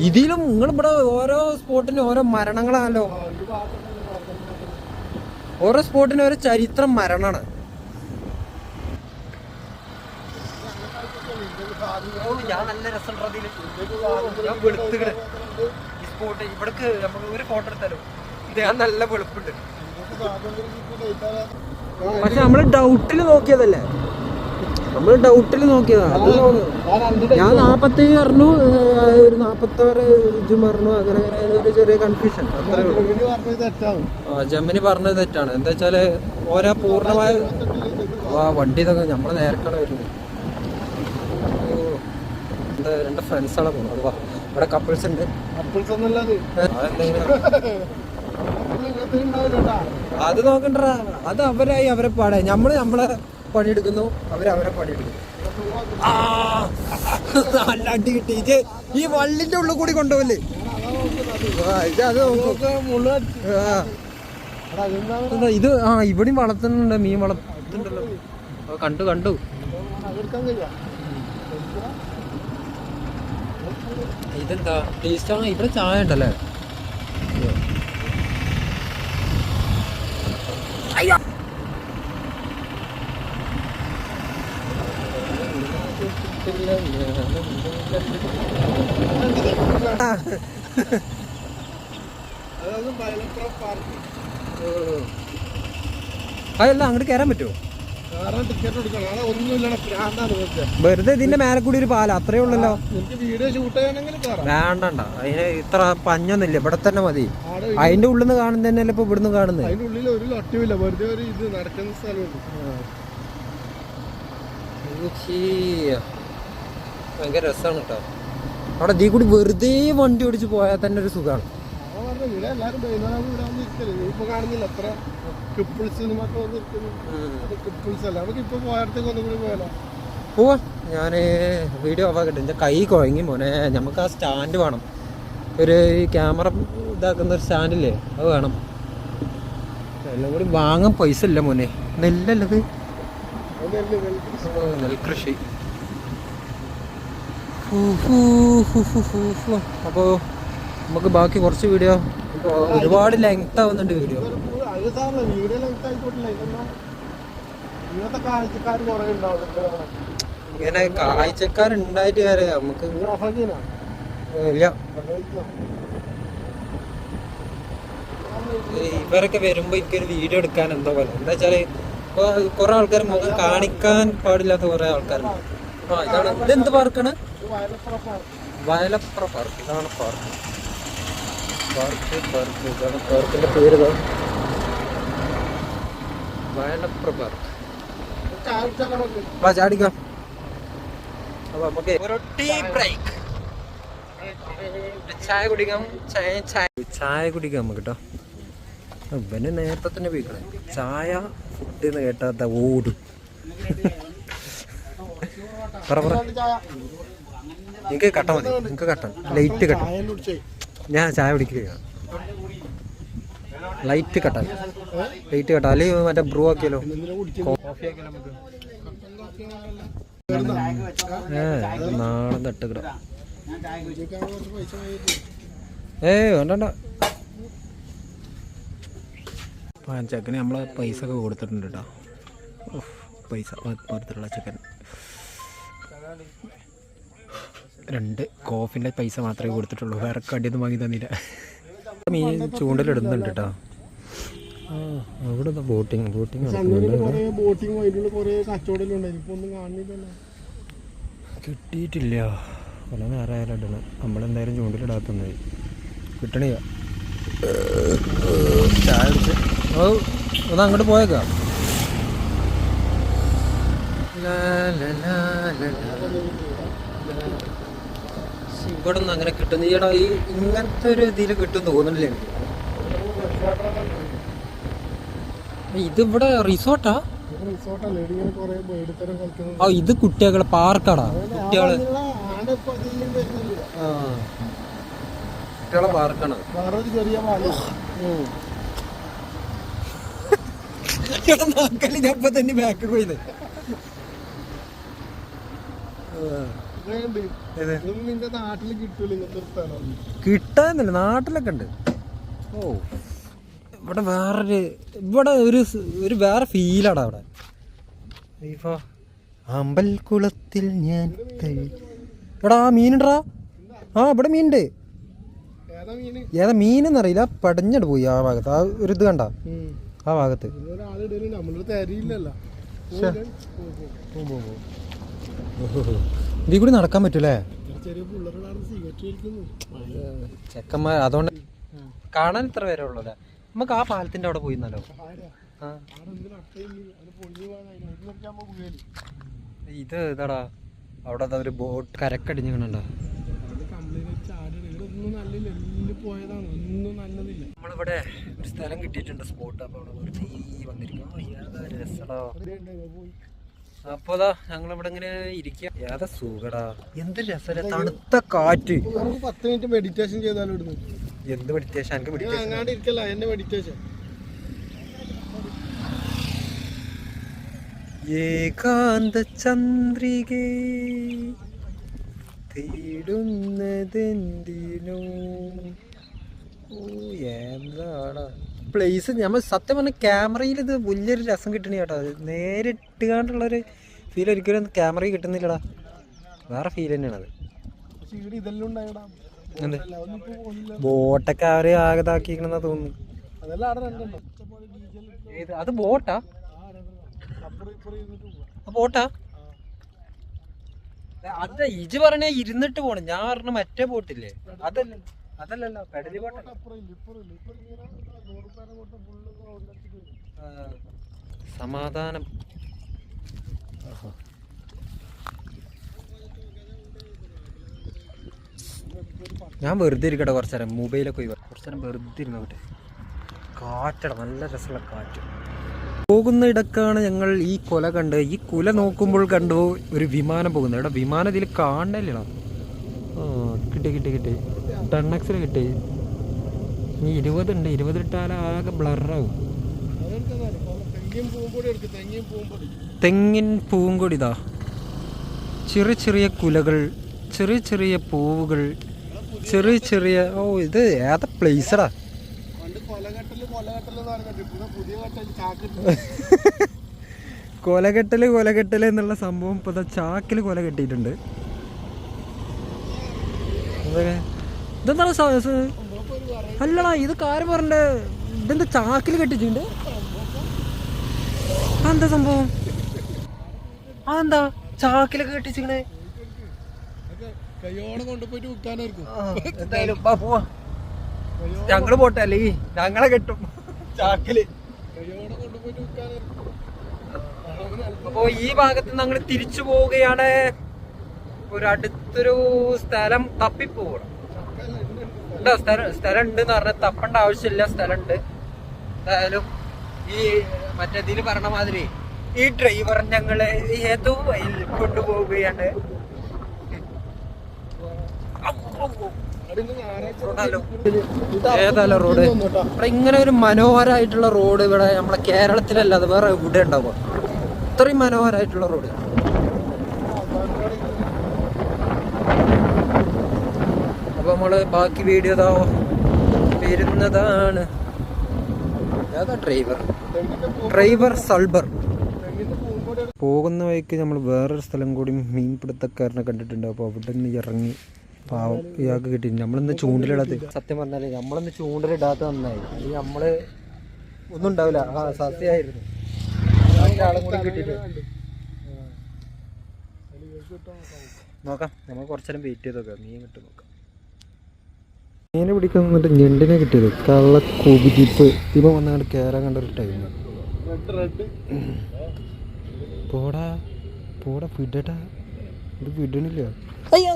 ഇതിലും നിങ്ങളിവിടെ ഓരോ സ്പോട്ടിന് ഓരോ മരണങ്ങളാണല്ലോ. ഓരോ സ്പോട്ടിന് ഓരോ ചരിത്രം മരണമാണ്. ഞാൻ നല്ല രസമുണ്ട്. ഞാൻ വെളുത്തുകള് ഈ സ്പോട്ട് ഇവിടേക്ക് നമുക്ക് ഒരു ഫോട്ടോ എടുത്താലോ? ഇത് ഞാൻ നല്ല വെളുപ്പുണ്ട്. പക്ഷെ നമ്മള് ഡൗട്ടില് നോക്കിയതല്ലേ? നമ്മള് ഡൗട്ടില് നോക്കിയതാ. ഞാൻ 47 പറഞ്ഞു, ഒരു 46 ഇജും പറഞ്ഞു. അങ്ങനെ ഒരു ചെറിയ കൺഫ്യൂഷൻ. അത്രേ ഉള്ളൂ. ജമിനി പറഞ്ഞത് തെറ്റാണ്. എന്താ വെച്ചാല് ഓരോ പൂർണ്ണമായ വണ്ടി ഇതൊക്കെ നമ്മള് നേരക്കാണ് വരുന്നത്. രണ്ട് ഫ്രണ്ട്സാണ് പോകുന്നത്. ഇവിടെ കപ്പിൾസ് ഉണ്ട്. അത് നോക്കണ്ട. അത് അവരെ പാടെ. നമ്മളെ പണിയെടുക്കുന്നു, അവരെ പണിയെടുക്കുന്നു. നല്ല അടി കിട്ടി. ഈ വള്ളിന്റെ ഉള്ളിൽ കൂടി കൊണ്ടുപോകല്ലേ? ഇത് ഇവിടെയും വളർത്തുന്നുണ്ട്. മീൻ വളർത്തുന്നുണ്ടല്ലോ. കണ്ടു. ഇതെന്താ ടേസ്റ്റ്? ഇവിടെ ചായ ഉണ്ടല്ലേ? അതല്ല അങ്ങോട്ട് കയറാൻ പറ്റുമോ? വെറുതെ ഇതിന്റെ മേലെ കൂടി ഒരു പാലം അത്രേ ഉള്ളല്ലോ. വേണ്ടണ്ട, അതിന് ഇത്ര പഞ്ഞൊന്നുമില്ല. ഇവിടെ തന്നെ മതി. അതിന്റെ ഉള്ളിൽ നിന്ന് കാണുന്ന തന്നെയല്ലേ ഇപ്പൊ ഇവിടുന്ന് കാണുന്നത്. ഭയങ്കര രസമാണ് കേട്ടോ. അവിടെ ഇതിൽ കൂടി വെറുതെ വണ്ടി ഓടിച്ച് പോയാൽ തന്നെ ഒരു സുഖമാണ്. പോവാ. ഞാന് വീഡിയോ ഓഫാക്കട്ടെ. എന്റെ കൈ കുഴങ്ങി മോനെ. നമുക്ക് ആ സ്റ്റാൻഡ് വേണം. ഒരു ക്യാമറ ഇതാക്കുന്ന ഒരു സ്റ്റാൻഡില്ലേ, അത് വേണം. എല്ലാം കൂടി വാങ്ങാൻ പൈസ ഇല്ല മോനെ. നെല്ലല്ലത്, നെൽകൃഷി. അപ്പോ നമുക്ക് ബാക്കി കുറച്ച് വീഡിയോ. ഒരുപാട് ലെങ്ത് ആവുന്നുണ്ട് വീഡിയോ. ഇങ്ങനെ കാഴ്ചക്കാരുണ്ടായിട്ട് കാര്യം നമുക്ക് ഇല്ല. ഇവരൊക്കെ വരുമ്പോ എനിക്കൊരു വീഡിയോ എടുക്കാൻ എന്തോ പോലെ. എന്താ വെച്ചാല് കുറെ ആൾക്കാർ മുഖം കാണിക്കാൻ പാടില്ലാത്ത കുറെ ആൾക്കാരുണ്ട്. ആ ഇതാണ്. ഇതെന്ത് പാർക്കാണ്? വയലപ്ര പാർക്ക്. ഇതാണ് പാർക്ക്. ഇതാണ് പാർക്കിന്റെ പേര്. വയലപ്ര പാർക്ക്. ചാടിക്കാം. അപ്പൊ നമുക്ക് ഒരു ടീ ബ്രേക്ക്. ചായ കുടിക്കാം. ചായ കുടിക്കാം നമുക്ക് കേട്ടോ. പിന്നെ നേരത്തെ തന്നെ പോയിക്കണേ. ചായ ഫുഡ് എന്ന് കേട്ടാ ഓടും. എനിക്ക് കട്ട മതി. എനിക്ക് കട്ടൻ ലൈറ്റ് കട്ടൻ. ഞാൻ ചായ കുടിക്കുക. ലൈറ്റ് കട്ടൻ. ലൈറ്റ് കട്ട അല്ലെങ്കിൽ മറ്റേ ബ്രൂ ആക്കിയാലോ? കോഫി ആക്കിയാലോ നമുക്ക്? നാളെ തട്ടുകിട. വേണ്ട. ചെക്കന് നമ്മളെ പൈസ ഒക്കെ കൊടുത്തിട്ടുണ്ട് കേട്ടോ. പൈസ പുറത്തുള്ള ചെക്കൻ 2 കോഫിൻ്റെ പൈസ മാത്രമേ കൊടുത്തിട്ടുള്ളൂ. വേറെ കടിയൊന്നും വാങ്ങി തന്നില്ല. മീൻ ചൂണ്ടലിടുന്നുണ്ട് കേട്ടോ. അവിടെ ബോട്ടിങ് കിട്ടിയിട്ടില്ല. പല നേരമായാലും ഇടണം. നമ്മളെന്തായാലും ചൂണ്ടലിടാത്തത് കിട്ടണില്ല. ചായ കുടിച്ച് ഒന്ന് അങ്ങോട്ട് പോയേക്കാം. ഇവിടെ ഒന്നും അങ്ങനെ കിട്ടുന്ന ഈടാ ഈ ഇങ്ങനത്തെ ഒരു ഇതിൽ കിട്ടും തോന്നുന്നില്ല എനിക്ക്. ഇതിവിടെ റിസോർട്ടാ? ആ ഇത് കുട്ടികളെ പാർക്കാടാ. കുട്ടികളെ പാർക്കാണ്. ഞാനിപ്പോ തന്നെ ബാക്ക് പോയത്. കിട്ടാന്നില്ല. നാട്ടിലൊക്കെ ഉണ്ട്. ഓ ഇവിടെ ഒരു വേറെ ഫീലാടാ അവിടെ. ഇപ്പൊ അമ്പൽക്കുളത്തിൽ ഞാൻ എടാ മീനുണ്ടാ. ആ ഇവിടെ മീനുണ്ട്. ഏതാ മീനെന്നറിയില്ല. പടഞ്ഞിട്ട് പോയി ആ ഭാഗത്ത്. ആ ഒരു ഇത് കണ്ട ആ ഭാഗത്ത്. ഇതിൽ കൂടി നടക്കാൻ പറ്റൂലേ ചെക്കന്മാർ? അതുകൊണ്ട് കാണാൻ ഇത്ര പേരെ ഉള്ളൂല്ലേ. നമുക്ക് ആ പാലത്തിന്റെ അവിടെ പോയിരുന്നല്ലോ. ഇത് ഇതാടാ അവിടെ ഒരു ബോട്ട് കരക്കടിഞ്ഞു കണ്ടോ. നമ്മളിവിടെ ഒരു സ്ഥലം കിട്ടിയിട്ടുണ്ട്, സ്പോട്ട്. അപ്പൊ അപ്പോതാ ഞങ്ങളിവിടെ ഇങ്ങനെ ഇരിക്കുക. ഏതാ സുഖടാ. എന്ത് രസ. തണുത്ത കാറ്റ്. 10 മിനിറ്റ് മെഡിറ്റേഷൻ ചെയ്താലും ഇടുന്നു. എന്ത് മെഡിറ്റേഷൻ? എനിക്ക് മെഡിറ്റേഷൻ ഏകാന്ത ചന്ദ്രികേ തേടുന്നതെന്തിനോ. എന്താടാ പ്ലേസ്. നമ്മൾ സത്യം പറഞ്ഞ ക്യാമറയിൽ ഇത് വലിയൊരു രസം കിട്ടണ കേട്ടോ. നേരിട്ടുകൊണ്ടുള്ളൊരു ഫീൽ ഒരിക്കലും ക്യാമറയിൽ കിട്ടുന്നില്ലടാ. വേറെ ഫീൽ തന്നെയാണ് അത്. ബോട്ടൊക്കെ അവര് ആകതാക്കിക്കണെന്നാ തോന്നുന്നു. അത് ബോട്ടാ? ബോട്ടാ? അത് ഇജ് പറഞ്ഞ ഇരുന്നിട്ട് പോണം. ഞാൻ പറഞ്ഞ മറ്റേ ബോട്ടില്ലേ അതല്ലല്ലോ പെടലി ബോട്ട്. സമാധാനം. ഞാൻ വെറുതെ ഇരിക്കട്ടെ കുറച്ചു നേരം. മൊബൈലൊക്കെ കുറച്ചു നേരം വെറുതെ ഇരുന്നോട്ടെ. കാറ്റട നല്ല രസമുള്ള കാറ്റ്. പോകുന്ന ഇടക്കാണ് ഞങ്ങൾ ഈ കുല കണ്ട്. ഈ കുല നോക്കുമ്പോൾ കണ്ടു ഒരു വിമാനം പോകുന്നത്. ഇവിടെ വിമാനം ഇതിൽ കാണണില്ലടാ. കിട്ടി 10X കിട്ടി. ഈ 20 ഉണ്ട്. 20 ഇട്ടാൽ ആകെ ബ്ലറാവും. തെങ്ങിൻ പൂങ്കൊടി. ഇതാ ചെറിയ കുലകൾ, ചെറിയ പൂവുകൾ, ചെറിയ. ഓ ഇത് ഏതാ പ്ലേസടാ. കൊലകെട്ടല് എന്നുള്ള സംഭവം ഇപ്പൊ ചാക്കിൽ കൊല കെട്ടിയിട്ടുണ്ട്. ഇതെന്താണ് അല്ലടാ, ഇത് കാര്യം പറഞ്ഞ ഇതെന്താ ചാക്കിൽ കെട്ടിച്ചിട്ടുണ്ട്? അതെന്താ സംഭവം? അതെന്താ ചാക്കിലൊക്കെ കെട്ടിച്ചിക്കണേ? എന്തായാലും പോവാ, ഞങ്ങള് പോട്ടെ, അല്ലേ ഞങ്ങളെ കെട്ടും ചാക്കില്. അപ്പോ ഈ ഭാഗത്ത് നിന്ന് ഞങ്ങൾ തിരിച്ചു പോവുകയാണ്. അടുത്തൊരു സ്ഥലം തപ്പിപ്പോകണം. സ്ഥലം ഉണ്ട് എന്ന് പറഞ്ഞാൽ തപ്പേണ്ട ആവശ്യമില്ല, സ്ഥലമുണ്ട്. എന്തായാലും ഈ മറ്റേതിൽ പറഞ്ഞ മാതിരി ഈ ഡ്രൈവർ ഞങ്ങളെ ഏതോ വഴിയിൽ കൊണ്ടുപോവുകയാണ്. ഏതായാലും റോഡ് ഇവിടെ ഇങ്ങനെ ഒരു മനോഹരമായിട്ടുള്ള റോഡ് ഇവിടെ നമ്മളെ കേരളത്തിലല്ലാതെ വേറെ എവിടെ ഉണ്ടാവുക? ഇത്രയും മനോഹരമായിട്ടുള്ള റോഡ്. അപ്പൊ നമ്മള് ബാക്കി വീഡിയോ വരുന്നതാണ്. ഏതാ ഡ്രൈവർ സൾബർ. പോകുന്ന വഴിക്ക് നമ്മൾ വേറൊരു സ്ഥലം കൂടി മീൻപിടുത്തക്കാരനെ കണ്ടിട്ടുണ്ട്. അപ്പോൾ അവിടെ നിന്ന് ഇറങ്ങി പാവം ഇയാൾക്ക് കിട്ടിയിട്ടുണ്ട്. നമ്മളിന്ന് ചൂണ്ടിലിടാത്ത, സത്യം പറഞ്ഞാലേ നമ്മളിന്ന് ചൂണ്ടിലിടാത്ത നന്നായി. അല്ലെങ്കിൽ നമ്മള് ഒന്നും ഉണ്ടാവില്ല. സത്യമായിരുന്നു. ആളും കൂടി കിട്ടിയിട്ട് നോക്കാം. നമ്മൾ കുറച്ചേരം വെയിറ്റ് ചെയ്ത് നോക്കാം, മീൻ കിട്ടും നോക്കാം. മീനെ പിടിക്കാൻ വന്നിട്ട് ഞണ്ടിനെ കിട്ടിയത് കള്ള കുബിതിപ്പ്. ഇപ്പം വന്നങ്ങോട്ട് കയറാൻ കണ്ടൊരു ടൈം. പോടാ വിടടാ, ഇത് വിടണില്ല. അയ്യോ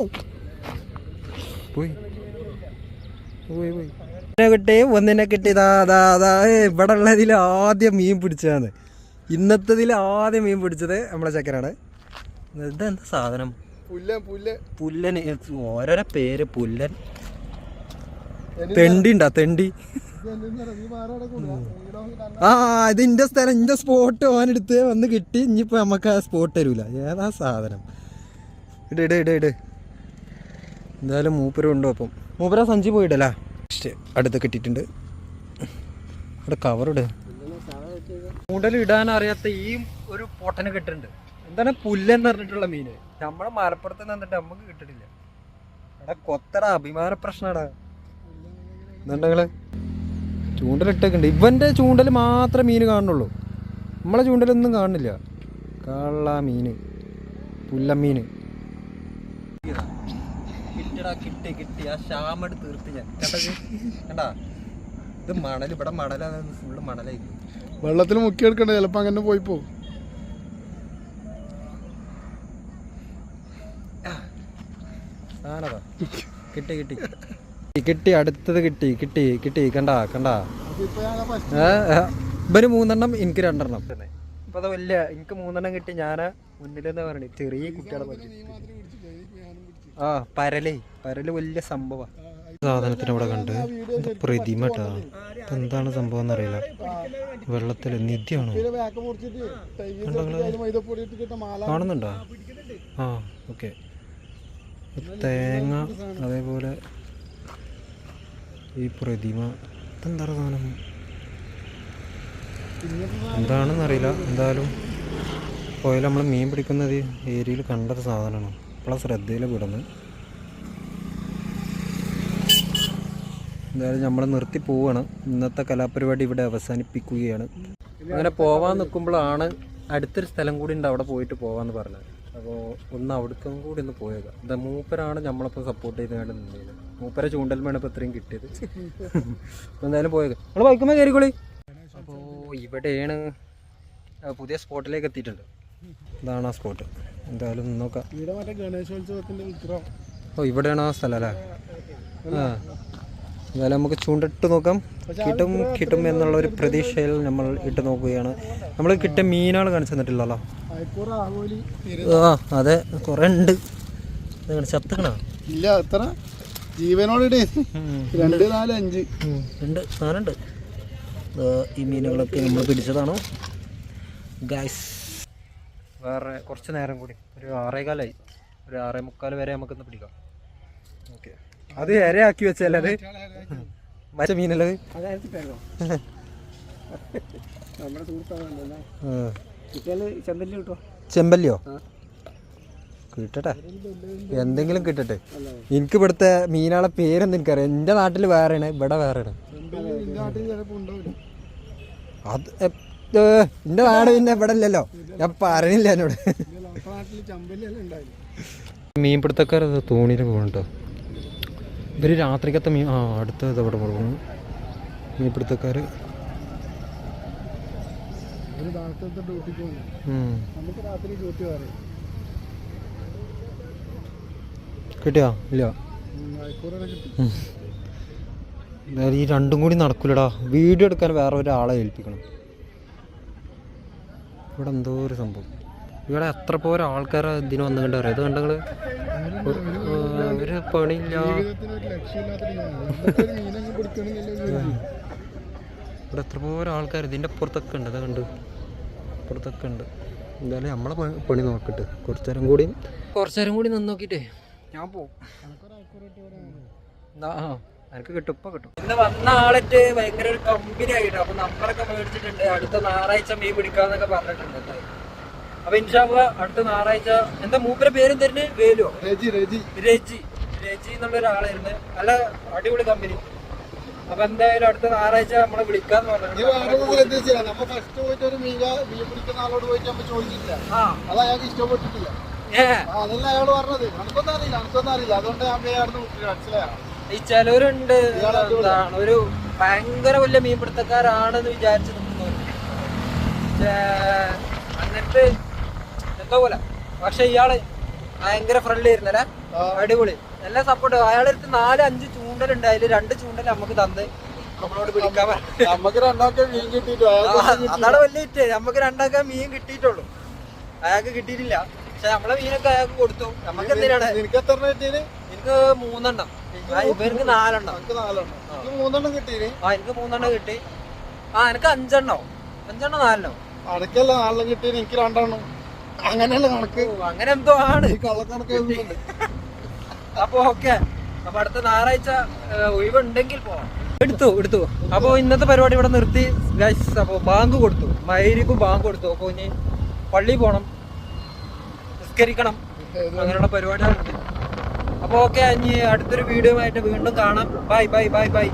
പോയി കിട്ടി, ഒന്നിനെ കിട്ടിയതാ. ഇവിടെ ഉള്ളതിൽ ആദ്യം മീൻ പിടിച്ചതാണ്. ഇന്നത്തതിൽ ആദ്യം മീൻ പിടിച്ചത് നമ്മളെ ചക്കരാണ്. ഇതെന്താ സാധനം? പുല്ലന്. ഓരോരോ പേര്. പുല്ലൻ, തെണ്ടി ഉണ്ടാ, തെണ്ടി. ഇത് ഇന്റെ സ്ഥലം, ഇന്റെ സ്പോട്ട് ഓനെടുത്ത് വന്ന് കിട്ടി. ഇനിയിപ്പോ നമുക്ക് ആ സ്പോട്ട് തരൂല. ഏതാ സാധനം? ഇട് എന്തായാലും മൂപ്പര് ഉണ്ടോ? അപ്പം മൂപ്പര സഞ്ചി പോയിടല്ല. അടുത്ത് കിട്ടിയിട്ടുണ്ട്. ഇവിടെ കവറിട്. കൂടുതൽ ഇടാൻ അറിയാത്ത ഈ ഒരു പൊട്ടനെ കിട്ടുന്നുണ്ട്. എന്താണ് പുല്ലെന്ന് പറഞ്ഞിട്ടുള്ള മീന്? നമ്മളെ മലപ്പുറത്ത് നിന്നിട്ട് നമുക്ക് കിട്ടിട്ടില്ല. എടാ കൊത്തടാ, അഭിമാന പ്രശ്നടാ. എന്നുണ്ടെങ്കില് ചൂണ്ടലിട്ടൊക്കെയുണ്ട്. ഇവന്റെ ചൂണ്ടൽ മാത്രമേ മീന് കാണുന്നുള്ളൂ. നമ്മളെ ചൂണ്ടലൊന്നും കാണുന്നില്ല. കള്ള മീന്, പുല്ലമ്മീന്. കിട്ടി. ആ ശ്യാമട് തീർത്ത് ഞാൻ കണ്ടാ. ഇത് മണൽ, ഇവിടെ മണലാണ്, ഫുള്ള് മണലായിരിക്കും. വെള്ളത്തിൽ മുക്കിയെടുക്കണ്ടേ, ചിലപ്പോ അങ്ങനെ പോയി പോകും. കിട്ടി. അടുത്തത് കിട്ടി. കണ്ടാ ഇവന് 3 എണ്ണം, എനിക്ക് 2 എണ്ണം. ഇപ്പൊ അത് വലിയ, എനിക്ക് 3 എണ്ണം കിട്ടി. ഞാനാ മുന്നിലെന്ന് പറഞ്ഞു. ചെറിയ കുട്ടികളെ പറ്റി. പരല് വലിയ സംഭവ സാധനത്തിന് ഇവിടെ കണ്ട്. പ്രതിമ കേട്ടോ. എന്താണ് സംഭവം എന്നറിയില്ല. വെള്ളത്തില് നിധിയാണോ കാണുന്നുണ്ടോ? ഓക്കെ. തേങ്ങ, അതേപോലെ ഈ പ്രതിമ. ഇതെന്താണ് സാധനം? എന്താണെന്നറിയില്ല. എന്തായാലും പോയാലും നമ്മൾ മീൻ പിടിക്കുന്നത് ഏരിയയിൽ കണ്ടൊരു സാധനമാണ്. ഇപ്പോഴാണ് ശ്രദ്ധയിൽ വിടുന്നത്. എന്തായാലും നമ്മൾ നിർത്തി പോവുകയാണ്. ഇന്നത്തെ കലാപരിപാടി ഇവിടെ അവസാനിപ്പിക്കുകയാണ്. അങ്ങനെ പോവാൻ നിൽക്കുമ്പോഴാണ് അടുത്തൊരു സ്ഥലം കൂടി ഉണ്ട്, അവിടെ പോയിട്ട് പോകാമെന്ന് പറഞ്ഞത്. അപ്പോൾ ഒന്ന് അവിടേക്കും കൂടി ഒന്ന് പോയേക്കാം. എന്താ മൂപ്പരാണ് നമ്മളിപ്പോൾ സപ്പോർട്ട് ചെയ്തുകൊണ്ട് നിന്നത്. മൂപ്പര ചൂണ്ടൽമാണ് ഇപ്പോൾ ഇത്രയും കിട്ടിയത്. എന്തായാലും പോയേക്കാം. നമ്മൾ ബൈക്കുമ്പോൾ കയറിക്കോളി. അപ്പോൾ ഇവിടെയാണ് പുതിയ സ്പോട്ടിലേക്ക് എത്തിയിട്ടുണ്ട്. ഇതാണ് ആ സ്പോട്ട്. എന്തായാലും നോക്കാം. ഇവിടെയാണ് ആ സ്ഥലം അല്ലേ? എന്തായാലും നമുക്ക് ചൂണ്ടിട്ട് നോക്കാം. കിട്ടും എന്നുള്ള ഒരു പ്രതീക്ഷയിൽ നമ്മൾ ഇട്ട് നോക്കുകയാണ്. നമ്മൾ കിട്ടിയ മീനുകൾ കാണിച്ചു തന്നിട്ടില്ലല്ലോ. അതെ, കുറെ ഉണ്ട്. ചത്തക്കണോ? ഇല്ല, എത്ര ജീവനോട് 2, 4, 5 ഉണ്ട്, സാധനമുണ്ട്. ഈ മീനുകളൊക്കെ നമ്മൾ പിടിച്ചതാണോ ഗൈസ്? വേറെ കുറച്ച് നേരം കൂടി, ഒരു 6:15, ഒരു 6:45 വരെ നമുക്കൊന്ന് പിടിക്കാം. ഓക്കെ. അത് ഇരയാക്കി വെച്ചല്ലേ അത്? മറ്റേ മീനല്ലത്? ചെമ്പല്ലി കിട്ടുമോ? ചെമ്പല്ലിയോ? കിട്ടട്ടെ, എന്തെങ്കിലും കിട്ടട്ടെ. എനിക്ക് ഇവിടുത്തെ മീനാളെ പേരൊന്നും എനിക്കറിയാം. എൻ്റെ നാട്ടിൽ വേറെയാണ്, ഇവിടെ വേറെയാണ്. അത് എൻ്റെ നാട് പിന്നെ ഇവിടെ ഇല്ലല്ലോ, ഞാൻ പറയണില്ല എന്നോട്. മീൻപിടുത്തക്കാർ തോണിയിൽ പോകും കേട്ടോ. ഇവർ രാത്രിക്കത്തെ മീൻ അടുത്ത ഇതവിടെ പോകുന്നു മീൻപിടുത്തക്കാർ. കിട്ടിയോ? ഇല്ല. ഈ രണ്ടും കൂടി നടക്കൂലടാ. വീഡിയോ എടുക്കാൻ വേറെ ഒരാളെ ഏൽപ്പിക്കണം. ഇവിടെ എന്തോ ഒരു സംഭവം. ഇവിടെ എത്ര പോരെ ആൾക്കാരെ ഇതിന് വന്നു കണ്ട അറിയാം. ഇത് കണ്ടങ്ങള് ഒരു പണിയില്ല. ഇവിടെ എത്ര പോരെ ആൾക്കാർ ഇതിൻ്റെ അപ്പുറത്തൊക്കെ ഉണ്ട്. അത് കണ്ട് അപ്പുറത്തൊക്കെ ഉണ്ട്. എന്തായാലും നമ്മളെ പണി നോക്കട്ടെ. കുറച്ചു നേരം കൂടി നിന്ന് നോക്കിയിട്ടേ ഞാൻ പോവും. എനിക്ക് കിട്ടും, ഇപ്പം കിട്ടും. ഇന്ന് വന്ന ആളറ്റ് ഭയങ്കര ഒരു കമ്പനി ആയിട്ട്. അപ്പൊ നമ്പറൊക്കെ മേടിച്ചിട്ടുണ്ട്. അടുത്ത ഞായറാഴ്ച മീൻ പിടിക്കാന്നൊക്കെ പറഞ്ഞിട്ടുണ്ട്. അപ്പൊ ഇൻഷാല്ലാ അടുത്ത ഞായറാഴ്ച. എന്താ മൂപ്പരെ പേരും തരുന്നത്? വേലോ? രജി എന്നുള്ള ഒരാളായിരുന്നു. നല്ല അടിപൊളി കമ്പനി. അപ്പൊ എന്തായാലും അടുത്ത ഞായറാഴ്ച നമ്മളെ വിളിക്കാന്ന് പറഞ്ഞു. ഇഷ്ടപ്പെട്ടിട്ടില്ല. അതല്ല അയാള് പറഞ്ഞത്. എനിക്കൊന്നും അറിയില്ല. അതുകൊണ്ട് ഞാൻ മനസ്സിലായോ? ഈ ചിലവരുണ്ട് എന്താണ് ഒരു ഭയങ്കര വലിയ മീൻപിടുത്തക്കാരാണെന്ന് വിചാരിച്ച് നിൽക്കുന്നവരുണ്ട്. എന്നിട്ട് എന്തോ പോലെ. പക്ഷെ ഇയാള് ഭയങ്കര ഫ്രണ്ട്ലി ആയിരുന്നല്ലേ, അടിപൊളി, നല്ല സപ്പോർട്ട്. അയാളുടെ അടുത്ത് 4-5 ചൂണ്ടലുണ്ട്. അതിൽ 2 ചൂണ്ടൽ നമുക്ക് തന്ന് നമ്മളോട് പിടിക്കാൻ പറഞ്ഞു. നമുക്ക് 2 മീൻ കിട്ടിയിട്ടു. അതാണ് വലിയ ഇറ്റ്. നമുക്ക് 2 മീൻ കിട്ടിയിട്ടുള്ളൂ, അയാൾക്ക് കിട്ടിയിട്ടില്ല. പക്ഷെ നമ്മളെ മീനൊക്കെ അയാൾക്ക് കൊടുത്തു. നമുക്ക് എന്തിനാണ്? എനിക്ക് എത്ര കിട്ടീന്? എനിക്ക് 3 എണ്ണം, ഇവർക്ക് 4 എണ്ണം. എനിക്ക് 3 എണ്ണം കിട്ടീന്. എനിക്ക് 3 എണ്ണം കിട്ടി. എനിക്ക് 5 എണ്ണോ 4 എണ്ണോ അടക്കല്ല 4 കിട്ടീന്. എനിക്ക് 2 എണ്ണം. അങ്ങനെയല്ല കണക്ക്. അങ്ങനെ എന്തോ ആണ് കള്ളക്കണക്ക്. അപ്പൊ ഓക്കെ. അപ്പൊ അടുത്ത ഞായറാഴ്ച ഒഴിവുണ്ടെങ്കിൽ പോവാം. എടുത്തു. അപ്പൊ ഇന്നത്തെ പരിപാടി ഇവിടെ നിർത്തി ഗൈസ്. അപ്പൊ ബാങ്ക് കൊടുത്തു, മഗ്‌രിബ് ബാങ്ക് കൊടുത്തു. അപ്പൊ ഇനി പള്ളി പോണം, നിസ്കരിക്കണം, അങ്ങനെയുള്ള പരിപാടികളുണ്ട്. അപ്പൊ ഓക്കെ, ഇനി അടുത്തൊരു വീഡിയോ ആയിട്ട് വീണ്ടും കാണാം. ബൈ.